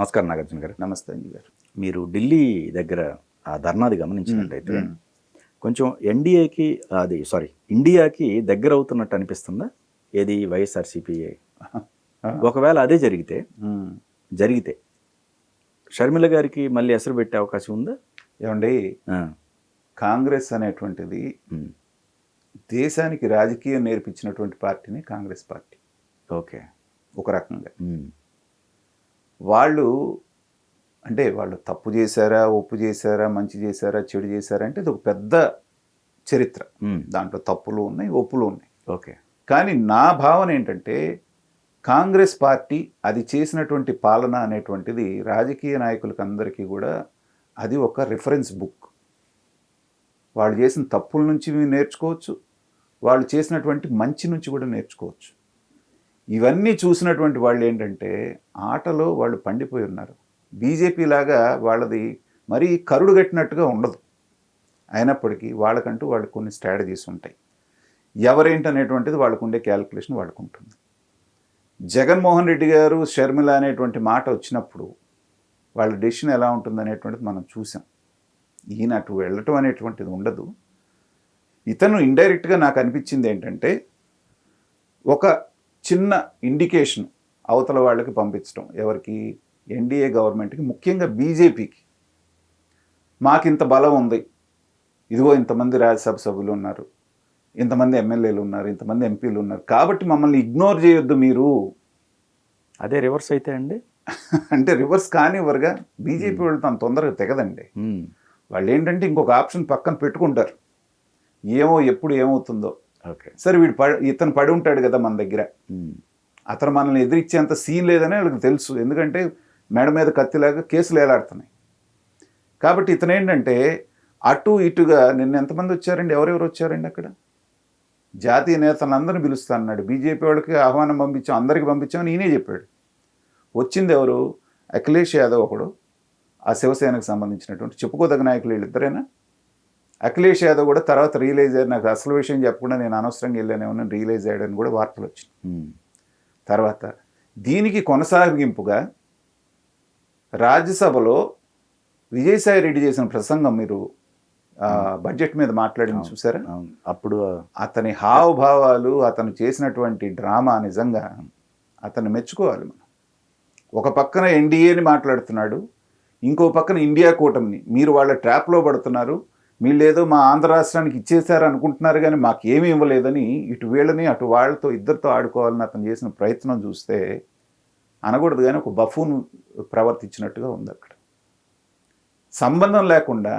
నమస్కారం నాగార్జున గారు. నమస్తే అంజీ గారు. మీరు ఢిల్లీ దగ్గర ఆ ధర్నాది గమనించినట్టయితే కొంచెం ఎన్డీఏకి ఇండియాకి దగ్గర అవుతున్నట్టు అనిపిస్తుందా? ఏది వైఎస్ఆర్సీపీ? ఒకవేళ అదే జరిగితే షర్మిల గారికి మళ్ళీ ఎసరు పెట్టే అవకాశం ఉందా? ఏమండి, కాంగ్రెస్ అనేటువంటిది దేశానికి రాజకీయం నేర్పించినటువంటి పార్టీని కాంగ్రెస్ పార్టీ. ఓకే, ఒక రకంగా వాళ్ళు వాళ్ళు తప్పు చేశారా, ఒప్పు చేశారా, మంచి చేశారా, చెడు చేశారా అంటే ఇది ఒక పెద్ద చరిత్ర. దాంట్లో తప్పులు ఉన్నాయి, ఒప్పులు ఉన్నాయి. ఓకే, కానీ నా భావన ఏంటంటే కాంగ్రెస్ పార్టీ అది చేసినటువంటి పాలన అనేటువంటిది రాజకీయ నాయకులకు అందరికీ కూడా అది ఒక రిఫరెన్స్ బుక్. వాళ్ళు చేసిన తప్పుల నుంచి నేర్చుకోవచ్చు, వాళ్ళు చేసినటువంటి మంచి నుంచి కూడా నేర్చుకోవచ్చు. ఇవన్నీ చూసినటువంటి వాళ్ళు ఏంటంటే ఆటలో వాళ్ళు పండిపోయి ఉన్నారు. బీజేపీ లాగా వాళ్ళది మరీ కరుడు కట్టినట్టుగా ఉండదు. అయినప్పటికీ వాళ్ళకంటూ వాళ్ళకి కొన్ని స్ట్రాటజీస్ ఉంటాయి. ఎవరేంటనేటువంటిది వాళ్ళకు ఉండే క్యాలిక్యులేషన్ వాళ్ళకు ఉంటుంది. జగన్మోహన్ రెడ్డి గారు షర్మిల అనేటువంటి మాట వచ్చినప్పుడు వాళ్ళ డెసిషన్ ఎలా ఉంటుంది అనేటువంటిది మనం చూసాం. ఈయన అటు వెళ్ళటం అనేటువంటిది ఉండదు. ఇతను ఇండైరెక్ట్గా నాకు అనిపించింది ఏంటంటే ఒక చిన్న ఇండికేషన్ అవతల వాళ్ళకి పంపించడం. ఎవరికి? ఎన్డీఏ గవర్నమెంట్కి, ముఖ్యంగా బీజేపీకి. మాకింత బలం ఉంది, ఇదిగో ఇంతమంది రాజ్యసభ సభ్యులు ఉన్నారు, ఇంతమంది ఎమ్మెల్యేలు ఉన్నారు, ఇంతమంది ఎంపీలు ఉన్నారు, కాబట్టి మమ్మల్ని ఇగ్నోర్ చేయొద్దు మీరు. అదే రివర్స్ అయితే అండి అంటే రివర్స్ కానివ్వరుగా. బీజేపీ వాళ్ళు తను తొందరగా తెగదండి. వాళ్ళు ఏంటంటే ఇంకొక ఆప్షన్ పక్కన పెట్టుకుంటారు, ఏమో ఎప్పుడు ఏమవుతుందో. ఓకే, సరే ఇతను పడి ఉంటాడు కదా మన దగ్గర, అతను మనల్ని ఎదిరించేంత సీన్ లేదని వాళ్ళకి తెలుసు. ఎందుకంటే మెడ మీద కత్తిలాగా కేసులు ఏలాడుతున్నాయి. కాబట్టి ఇతను ఏంటంటే అటు ఇటుగా నిన్న ఎంతమంది వచ్చారండి, ఎవరెవరు వచ్చారండి అక్కడ? జాతీయ నేతలందరినీ పిలుస్తా అన్నాడు. బీజేపీ వాళ్ళకి ఆహ్వానం పంపించాం, అందరికి పంపించామని ఈయనే చెప్పాడు. వచ్చింది ఎవరు? అఖిలేష్ యాదవ్ ఒకడు, ఆ శివసేనకు సంబంధించినటువంటి చెప్పుకోదగ్గ నాయకులు వీళ్ళిద్దరేనా. అఖిలేష్ యాదవ్ కూడా తర్వాత రియలైజ్ అయ్యారు, నాకు అసలు విషయం చెప్పకుండా నేను అనవసరంగా వెళ్ళానేమో రియలైజ్ అయ్యాడని కూడా వార్తలు వచ్చినాయి. తర్వాత దీనికి కొనసాగింపుగా రాజ్యసభలో విజయసాయి రెడ్డి చేసిన ప్రసంగం మీరు బడ్జెట్ మీద మాట్లాడింది చూసారా? అప్పుడు అతని హావభావాలు, అతను చేసినటువంటి డ్రామా నిజంగా అతన్ని మెచ్చుకోవాలి మనం. ఒక పక్కన ఎన్డీఏని మాట్లాడుతున్నాడు, ఇంకో పక్కన ఇండియా కూటమిని. మీరు వాళ్ళ ట్రాప్లో పడుతున్నారు, వీళ్ళేదో మా ఆంధ్ర రాష్ట్రానికి ఇచ్చేసారు అనుకుంటున్నారు, కానీ మాకు ఏమీ ఇవ్వలేదని ఇటు వీళ్ళని అటు వాళ్ళతో ఇద్దరితో ఆడుకోవాలని అతను చేసిన ప్రయత్నం చూస్తే అనకూడదు, కానీ ఒక బఫూన్ ప్రవర్తించినట్టుగా ఉంది. అక్కడ సంబంధం లేకుండా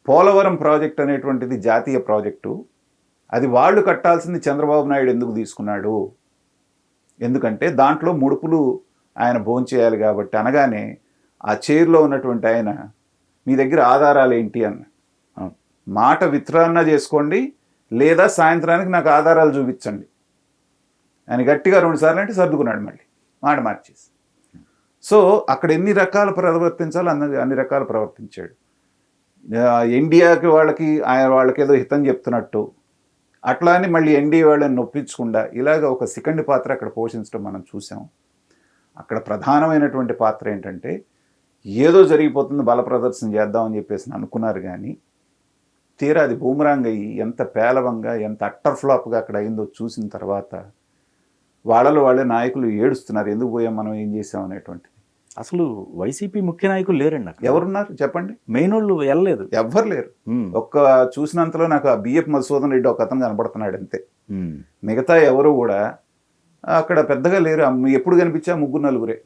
పోలవరం ప్రాజెక్ట్ అనేటువంటిది జాతీయ ప్రాజెక్టు, అది వాళ్ళు కట్టాల్సింది చంద్రబాబు నాయుడు ఎందుకు తీసుకున్నాడు? ఎందుకంటే దాంట్లో ముడుపులు ఆయన భోంచేయాలి కాబట్టి అనగానే ఆ చైర్లో ఉన్నటువంటి ఆయన మీ దగ్గర ఆధారాలు ఏంటి అన్న మాట విత్డ్రా చేసుకోండి, లేదా సాయంత్రానికి నాకు ఆధారాలు చూపించండి అని గట్టిగా 2 సార్లు అంటే సర్దుకున్నాడు, మళ్ళీ మాట మార్చేసి. సో అక్కడ ఎన్ని రకాలు ప్రవర్తించాలో అన్ని రకాలు ప్రవర్తించాడు. ఇండియాకి వాళ్ళకి ఏదో హితం చెప్తున్నట్టు అట్లా అని మళ్ళీ ఎన్డీఏ వాళ్ళని నొప్పించకుండా ఇలాగ ఒక సెకండ్ పాత్ర అక్కడ పోషించడం మనం చూసాం. అక్కడ ప్రధానమైనటువంటి పాత్ర ఏంటంటే ఏదో జరిగిపోతుంది, బల ప్రదర్శన చేద్దామని చెప్పేసి అనుకున్నారు, కానీ తీరా అది బూమరాంగ్ అయ్యి ఎంత పేలవంగా, ఎంత అట్టర్ ఫ్లాప్గా అక్కడ అయిందో చూసిన తర్వాత వాళ్ళే నాయకులు ఏడుస్తున్నారు, ఎందుకు పోయాం మనం, ఏం చేసాం అనేటువంటిది. అసలు వైసీపీ ముఖ్య నాయకులు లేరండి అక్కడ. ఎవరున్నారు చెప్పండి? మెయిన్ వాళ్ళు వెళ్ళలేదు, ఎవ్వరు లేరు. ఒక్క చూసినంతలో నాకు ఆ బిఎఫ్ మధుసూదన్ రెడ్డి ఒక అతను కనపడుతున్నాడు అంతే. మిగతా ఎవరు కూడా అక్కడ పెద్దగా లేరు. ఎప్పుడు కనిపించా 3-4.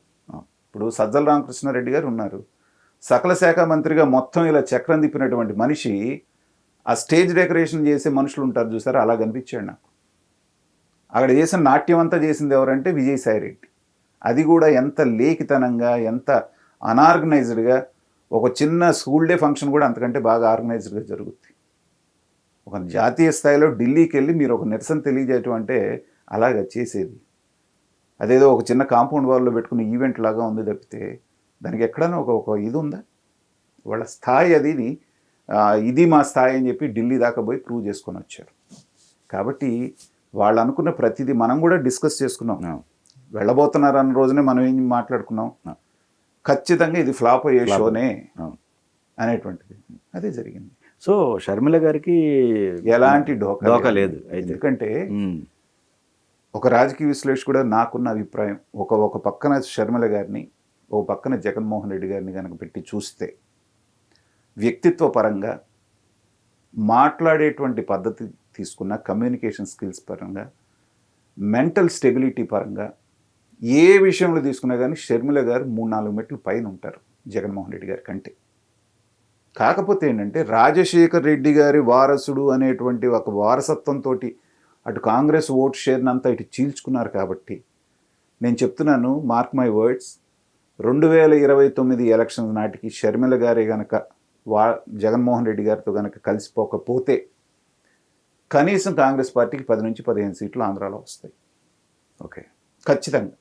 ఇప్పుడు సజ్జల రామకృష్ణారెడ్డి గారు ఉన్నారు, సకల శాఖ మంత్రిగా మొత్తం ఇలా చక్రం తిప్పినటువంటి మనిషి. ఆ స్టేజ్ డెకరేషన్ చేసే మనుషులు ఉంటారు చూసారా, అలా కనిపించాడు నాకు. అక్కడ చేసిన నాట్యం అంతా చేసింది ఎవరంటే విజయసాయి రెడ్డి. అది కూడా ఎంత లేఖితనంగా, ఎంత అనార్గనైజ్డ్గా. ఒక చిన్న స్కూల్ డే ఫంక్షన్ కూడా అంతకంటే బాగా ఆర్గనైజ్డ్గా జరుగుతుంది. ఒక జాతీయ స్థాయిలో ఢిల్లీకి వెళ్ళి మీరు ఒక నిరసన తెలియజేయటం అంటే అలాగ చేసేది. అదేదో ఒక చిన్న కాంపౌండ్ వాల్లో పెట్టుకున్న ఈవెంట్ లాగా ఉంది తప్పితే దానికి ఎక్కడైనా ఒక ఇది ఉందా? వాళ్ళ స్థాయి అది, ఇది మా స్థాయి అని చెప్పి ఢిల్లీ దాకా పోయి ప్రూవ్ చేసుకొని వచ్చారు. కాబట్టి వాళ్ళు అనుకున్న ప్రతిదీ మనం కూడా డిస్కస్ చేసుకున్నాం. వెళ్ళబోతున్నారు అన్న రోజునే మనం ఏం మాట్లాడుకున్నాం, ఖచ్చితంగా ఇది ఫ్లాప్ అయ్యే Flop. షోనే అవును. అనేటువంటిది అదే జరిగింది. సో షర్మిల గారికి ఎలాంటి డోకా డోకా లేదు అయితే. ఎందుకంటే ఉమ్. ఒక రాజకీయ విశ్లేషకుడు కూడా నాకున్న అభిప్రాయం ఒక పక్కన షర్మిల గారిని ఓ పక్కన జగన్మోహన్ రెడ్డి గారిని కనుక పెట్టి చూస్తే వ్యక్తిత్వ పరంగా మాట్లాడేటువంటి పద్ధతి తీసుకున్న కమ్యూనికేషన్ స్కిల్స్ పరంగా మెంటల్ స్టెబిలిటీ పరంగా ఏ విషయంలో తీసుకున్నా కానీ షర్మిల గారు 3-4 మెట్లు పైన ఉంటారు జగన్మోహన్ రెడ్డి గారి కంటే. కాకపోతే ఏంటంటే రాజశేఖర్ రెడ్డి గారి వారసుడు అనేటువంటి ఒక వారసత్వంతో అటు కాంగ్రెస్ ఓట్ షేర్ని అంతా ఇటు చీల్చుకున్నారు కాబట్టి నేను చెప్తున్నాను, మార్క్ మై వర్డ్స్, 2029 ఎలక్షన్స్ నాటికి షర్మిల గారే గనక జగన్మోహన్ రెడ్డి గారితో గనక కలిసిపోకపోతే కనీసం కాంగ్రెస్ పార్టీకి 10 నుంచి 15 సీట్లు ఆంధ్రాలో వస్తాయి. ఓకే. ఖచ్చితంగా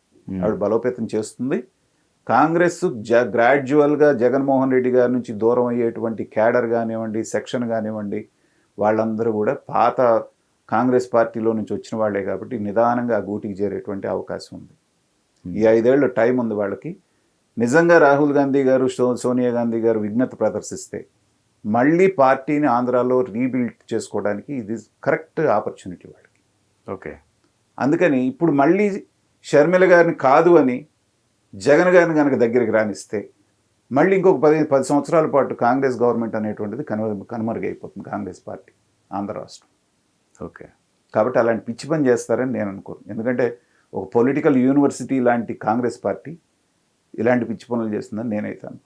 ఆవిడ బలోపేతం చేస్తుంది. కాంగ్రెస్ గ్రాడ్యువల్గా జగన్మోహన్ రెడ్డి గారి నుంచి దూరం అయ్యేటువంటి క్యాడర్ కానివ్వండి, సెక్షన్ కానివ్వండి, వాళ్ళందరూ కూడా పాత కాంగ్రెస్ పార్టీలో నుంచి వచ్చిన వాళ్ళే కాబట్టి నిదానంగా ఆ గూటికి చేరేటువంటి అవకాశం ఉంది. ఈ 5 ఏళ్ళు టైం ఉంది వాళ్ళకి. నిజంగా రాహుల్ గాంధీ గారు, సోనియా గాంధీ గారు విఘ్నత ప్రదర్శిస్తే మళ్ళీ పార్టీని ఆంధ్రాలో రీబిల్డ్ చేసుకోవడానికి ఇది కరెక్ట్ ఆపర్చునిటీ వాళ్ళకి. ఓకే. అందుకని ఇప్పుడు మళ్ళీ షర్మిల గారిని కాదు అని జగన్ గారిని కనుక దగ్గరికి రానిస్తే మళ్ళీ ఇంకొక 10 సంవత్సరాల పాటు కాంగ్రెస్ గవర్నమెంట్ అనేటువంటిది కనుమరుగైపోతుంది కాంగ్రెస్ పార్టీ ఆంధ్ర రాష్ట్రం. ఓకే. కాబట్టి అలాంటి పిచ్చి పని చేస్తారని నేను అనుకోను. ఎందుకంటే ఒక పొలిటికల్ యూనివర్సిటీ లాంటి కాంగ్రెస్ పార్టీ ఇలాంటి పిచ్చి పనులు చేస్తుందని నేనైతే అనుకో.